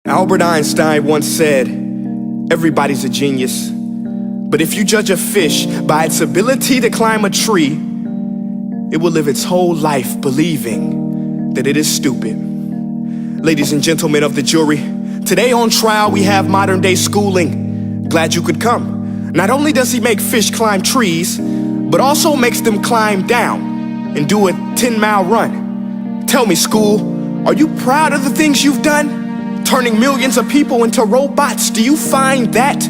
Albert Einstein once said, "Everybody's a genius, but if you judge a fish by its ability to climb a tree, it will live its whole life believing that it is stupid." Ladies and gentlemen of the jury, today on trial we have modern day schooling. Glad you could come. Not only does he make fish climb trees, but also makes them climb down and do a 10-mile run. Tell me, school, are you proud of the things you've done? Turning millions of people into robots, do you find that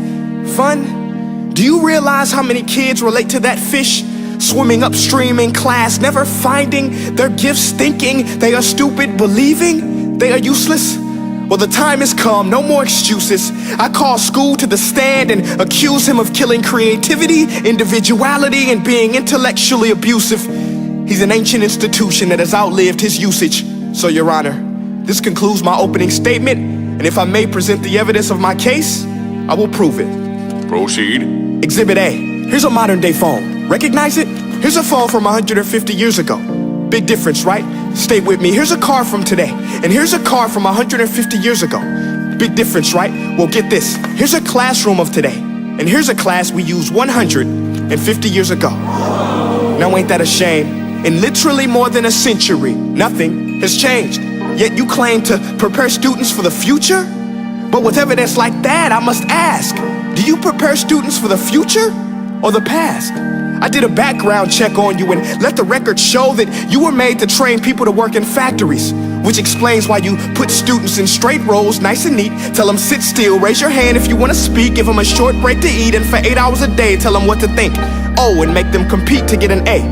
fun? Do you realize how many kids relate to that fish swimming upstream in class, never finding their gifts, thinking they are stupid, believing they are useless? Well, the time has come, no more excuses. I call school to the stand and accuse him of killing creativity, individuality, and being intellectually abusive. He's an ancient institution that has outlived his usage. So, Your Honor, this concludes my opening statement, and if I may present the evidence of my case, I will prove it. Proceed. Exhibit A. Here's a modern day phone. Recognize it? Here's a phone from 150 years ago. Big difference, right? Stay with me. Here's a car from today, and here's a car from 150 years ago. Big difference, right? Well, get this. Here's a classroom of today, and here's a class we used 150 years ago. Now ain't that a shame? In literally more than a century, nothing has changed. Yet you claim to prepare students for the future? But with evidence like that, I must ask, do you prepare students for the future or the past? I did a background check on you and let the record show that you were made to train people to work in factories, which explains why you put students in straight rows, nice and neat, tell them sit still, raise your hand if you want to speak, give them a short break to eat, and for 8 hours a day, tell them what to think. Oh, and make them compete to get an A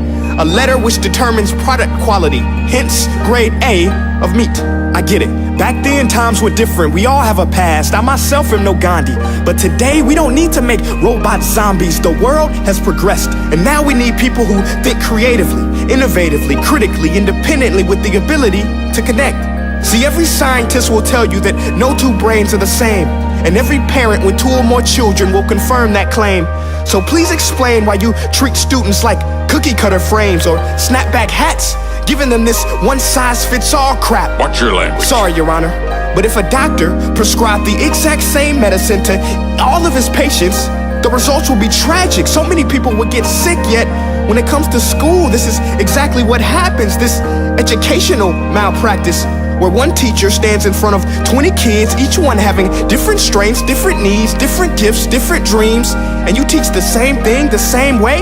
letter which determines product quality, hence grade A of meat. I get it. Back then, times were different. We all have a past. I myself am no Gandhi. But today, we don't need to make robots zombies. The world has progressed. And now we need people who think creatively, innovatively, critically, independently, with the ability to connect. See, every scientist will tell you that no two brains are the same. And every parent with 2 or more children will confirm that claim. So please explain why you treat students like cookie cutter frames or snapback hats, giving them this one-size-fits-all crap. Watch your language. Sorry, Your Honor, but if a doctor prescribed the exact same medicine to all of his patients, the results will be tragic. So many people would get sick, yet when it comes to school, this is exactly what happens, this educational malpractice, where one teacher stands in front of 20 kids, each one having different strengths, different needs, different gifts, different dreams, and you teach the same thing the same way?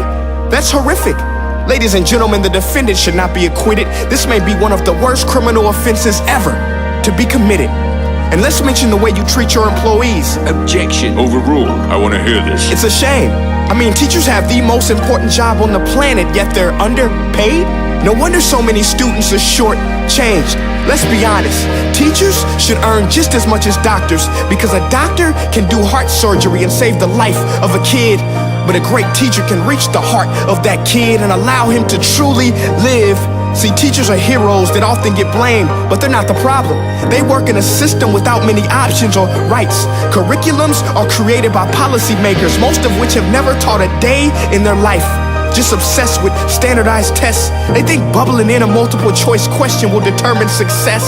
That's horrific. Ladies and gentlemen, the defendant should not be acquitted. This may be one of the worst criminal offenses ever to be committed. And let's mention the way you treat your employees. Objection. Overruled. I want to hear this. It's a shame. I mean, teachers have the most important job on the planet, yet they're underpaid? No wonder so many students are short-changed. Let's be honest, teachers should earn just as much as doctors, because a doctor can do heart surgery and save the life of a kid, but a great teacher can reach the heart of that kid and allow him to truly live. See, teachers are heroes that often get blamed, but they're not the problem. They work in a system without many options or rights. Curriculums are created by policymakers, most of which have never taught a day in their life. Just obsessed with standardized tests. They think bubbling in a multiple choice question will determine success.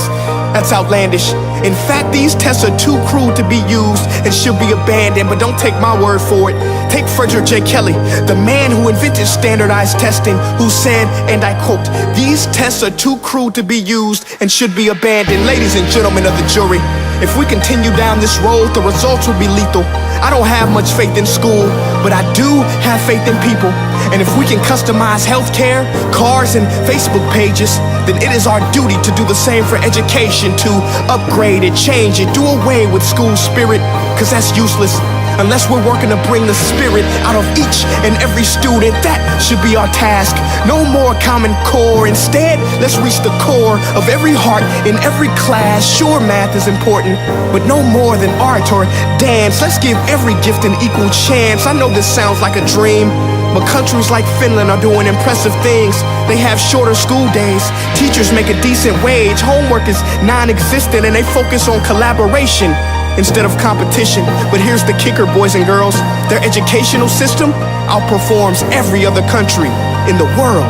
That's outlandish. In fact, these tests are too cruel to be used and should be abandoned, but don't take my word for it. Take Frederick J. Kelly, the man who invented standardized testing, who said, and I quote, "These tests are too cruel to be used and should be abandoned." Ladies and gentlemen of the jury, if we continue down this road, the results will be lethal. I don't have much faith in school, but I do have faith in people. And if we can customize healthcare, cars, and Facebook pages, then it is our duty to do the same for education, to upgrade it, change it, do away with school spirit, because that's useless. Unless we're working to bring the spirit out of each and every student, that should be our task. No more Common Core. Instead, let's reach the core of every heart in every class. Sure, math is important, but no more than art or dance. Let's give every gift an equal chance. I know this sounds like a dream, but countries like Finland are doing impressive things. They have shorter school days, teachers make a decent wage, homework is non-existent, and they focus on collaboration instead of competition. But here's the kicker, boys and girls. Their educational system outperforms every other country in the world.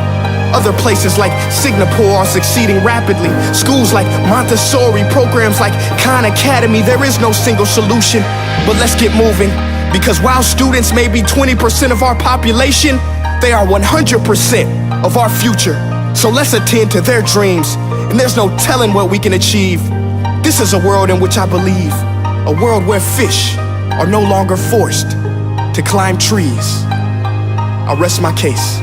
Other places like Singapore are succeeding rapidly. Schools like Montessori, programs like Khan Academy, there is no single solution. But let's get moving, because while students may be 20% of our population, they are 100% of our future. So let's attend to their dreams, and there's no telling what we can achieve. This is a world in which I believe, a world where fish are no longer forced to climb trees. I'll rest my case.